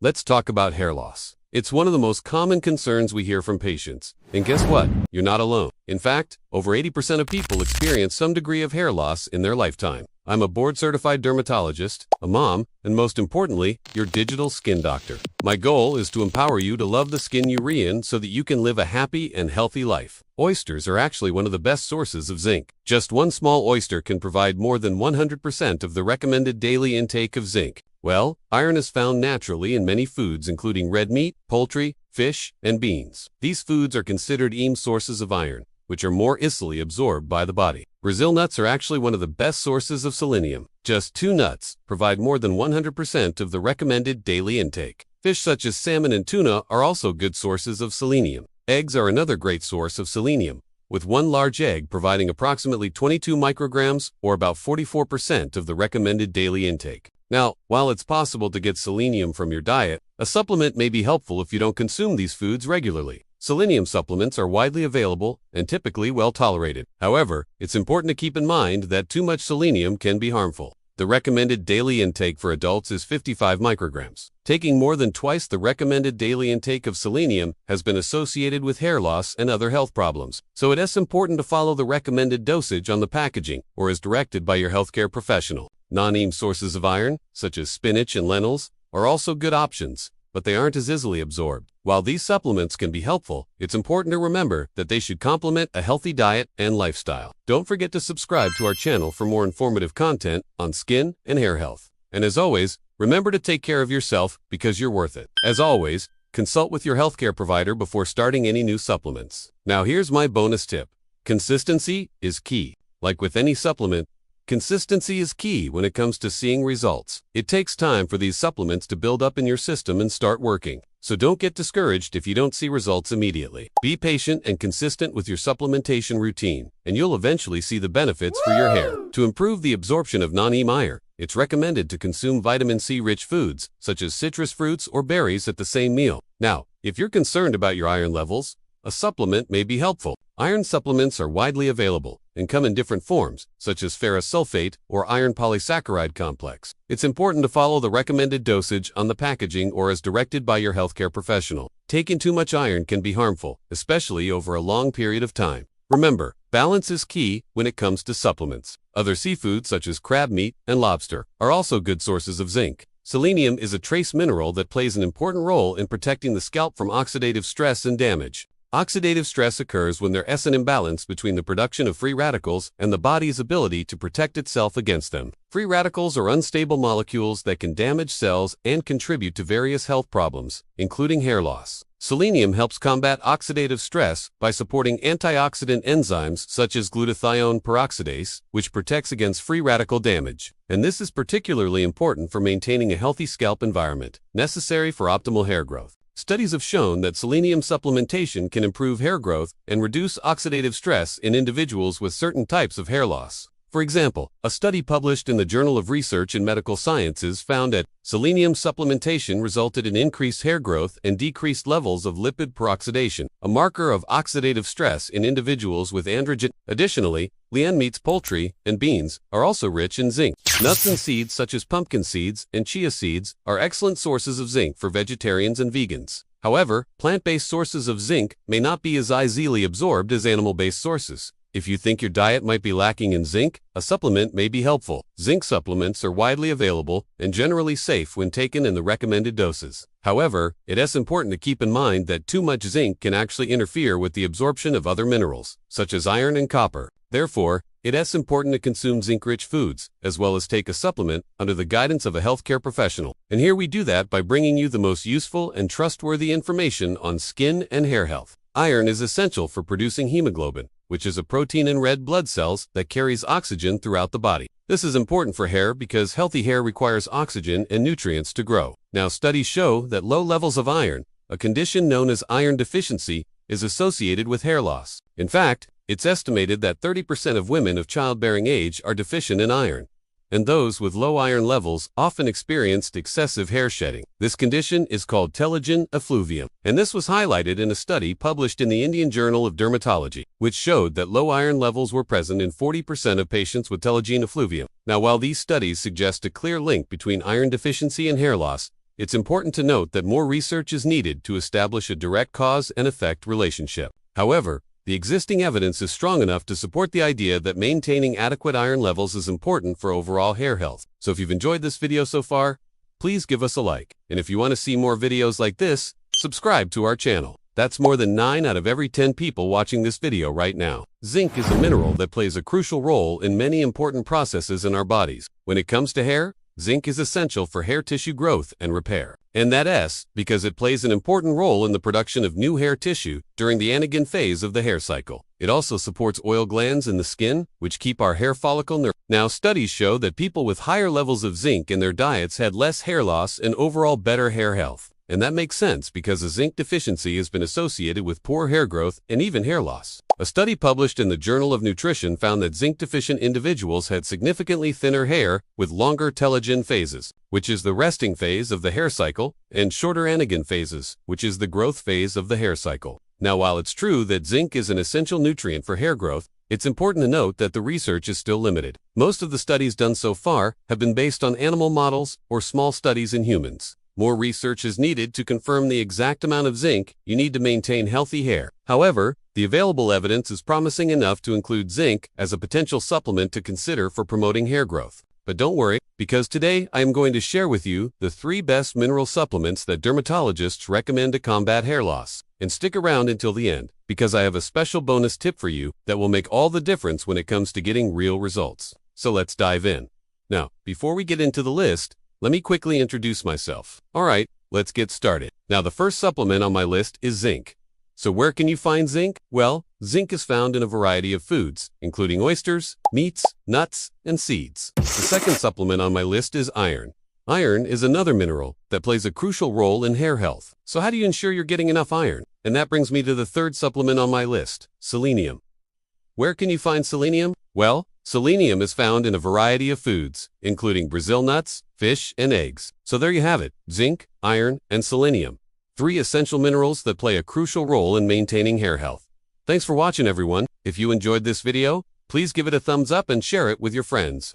Let's talk about hair loss. It's one of the most common concerns we hear from patients. And guess what? You're not alone. In fact, over 80% of people experience some degree of hair loss in their lifetime. I'm a board-certified dermatologist, a mom, and most importantly, your digital skin doctor. My goal is to empower you to love the skin you in so that you can live a happy and healthy life. Oysters are actually one of the best sources of zinc. Just one small oyster can provide more than 100% of the recommended daily intake of zinc. Well, iron is found naturally in many foods including red meat, poultry, fish, and beans. These foods are considered sources of iron, which are more easily absorbed by the body. Brazil nuts are actually one of the best sources of selenium. Just 2 nuts provide more than 100% of the recommended daily intake. Fish such as salmon and tuna are also good sources of selenium. Eggs are another great source of selenium, with 1 large egg providing approximately 22 micrograms or about 44% of the recommended daily intake. Now, while it's possible to get selenium from your diet, a supplement may be helpful if you don't consume these foods regularly. Selenium supplements are widely available and typically well tolerated. However, it's important to keep in mind that too much selenium can be harmful. The recommended daily intake for adults is 55 micrograms. Taking more than twice the recommended daily intake of selenium has been associated with hair loss and other health problems, so it is important to follow the recommended dosage on the packaging or as directed by your healthcare professional. Non-heme sources of iron, such as spinach and lentils, are also good options, but they aren't as easily absorbed. While these supplements can be helpful, it's important to remember that they should complement a healthy diet and lifestyle. Don't forget to subscribe to our channel for more informative content on skin and hair health. And as always, remember to take care of yourself because you're worth it. As always, consult with your healthcare provider before starting any new supplements. Now here's my bonus tip. Consistency is key. Like with any supplement, consistency is key when it comes to seeing results. It takes time for these supplements to build up in your system and start working. So don't get discouraged if you don't see results immediately. Be patient and consistent with your supplementation routine, and you'll eventually see the benefits for your hair. To improve the absorption of non-heme iron, it's recommended to consume vitamin C-rich foods, such as citrus fruits or berries at the same meal. Now, if you're concerned about your iron levels, a supplement may be helpful. Iron supplements are widely available and come in different forms, such as ferrous sulfate or iron polysaccharide complex. It's important to follow the recommended dosage on the packaging or as directed by your healthcare professional. Taking too much iron can be harmful, especially over a long period of time. Remember, balance is key when it comes to supplements. Other seafoods such as crab meat and lobster are also good sources of zinc. Selenium is a trace mineral that plays an important role in protecting the scalp from oxidative stress and damage. Oxidative stress occurs when there is an imbalance between the production of free radicals and the body's ability to protect itself against them. Free radicals are unstable molecules that can damage cells and contribute to various health problems, including hair loss. Selenium helps combat oxidative stress by supporting antioxidant enzymes such as glutathione peroxidase, which protects against free radical damage. And this is particularly important for maintaining a healthy scalp environment, necessary for optimal hair growth. Studies have shown that selenium supplementation can improve hair growth and reduce oxidative stress in individuals with certain types of hair loss. For example, a study published in the Journal of Research in Medical Sciences found that selenium supplementation resulted in increased hair growth and decreased levels of lipid peroxidation, a marker of oxidative stress in individuals with androgen. Additionally, lean meats, poultry, and beans are also rich in zinc. Nuts and seeds such as pumpkin seeds and chia seeds are excellent sources of zinc for vegetarians and vegans. However, plant-based sources of zinc may not be as easily absorbed as animal-based sources. If you think your diet might be lacking in zinc, a supplement may be helpful. Zinc supplements are widely available and generally safe when taken in the recommended doses. However, it is important to keep in mind that too much zinc can actually interfere with the absorption of other minerals, such as iron and copper. Therefore, it is important to consume zinc-rich foods, as well as take a supplement under the guidance of a healthcare professional. And here we do that by bringing you the most useful and trustworthy information on skin and hair health. Iron is essential for producing hemoglobin, which is a protein in red blood cells that carries oxygen throughout the body. This is important for hair because healthy hair requires oxygen and nutrients to grow. Now, studies show that low levels of iron, a condition known as iron deficiency, is associated with hair loss. In fact, it's estimated that 30% of women of childbearing age are deficient in iron, and those with low iron levels often experienced excessive hair shedding. This condition is called telogen effluvium, and this was highlighted in a study published in the Indian Journal of Dermatology, which showed that low iron levels were present in 40% of patients with telogen effluvium. Now, while these studies suggest a clear link between iron deficiency and hair loss, it's important to note that more research is needed to establish a direct cause and effect relationship. However, the existing evidence is strong enough to support the idea that maintaining adequate iron levels is important for overall hair health. So if you've enjoyed this video so far, please give us a like. And if you want to see more videos like this, subscribe to our channel. That's more than 9 out of every 10 people watching this video right now. Zinc is a mineral that plays a crucial role in many important processes in our bodies. When it comes to hair, zinc is essential for hair tissue growth and repair. And that's because it plays an important role in the production of new hair tissue during the anagen phase of the hair cycle. It also supports oil glands in the skin, which keep our hair follicle nourished. Now, studies show that people with higher levels of zinc in their diets had less hair loss and overall better hair health. And that makes sense because a zinc deficiency has been associated with poor hair growth and even hair loss. A study published in the Journal of Nutrition found that zinc-deficient individuals had significantly thinner hair with longer telogen phases, which is the resting phase of the hair cycle, and shorter anagen phases, which is the growth phase of the hair cycle. Now, while it's true that zinc is an essential nutrient for hair growth, it's important to note that the research is still limited. Most of the studies done so far have been based on animal models or small studies in humans. More research is needed to confirm the exact amount of zinc you need to maintain healthy hair. However, the available evidence is promising enough to include zinc as a potential supplement to consider for promoting hair growth. But don't worry, because today I am going to share with you the 3 best mineral supplements that dermatologists recommend to combat hair loss. And stick around until the end, because I have a special bonus tip for you that will make all the difference when it comes to getting real results. So let's dive in. Now, before we get into the list, let me quickly introduce myself. Alright, let's get started. Now, the first supplement on my list is zinc. So where can you find zinc? Well, zinc is found in a variety of foods, including oysters, meats, nuts, and seeds. The second supplement on my list is iron. Iron is another mineral that plays a crucial role in hair health. So how do you ensure you're getting enough iron? And that brings me to the third supplement on my list, selenium. Where can you find selenium? Well, selenium is found in a variety of foods, including Brazil nuts, fish, and eggs. So there you have it, zinc, iron, and selenium. 3 essential minerals that play a crucial role in maintaining hair health. Thanks for watching, everyone. If you enjoyed this video, please give it a thumbs up and share it with your friends.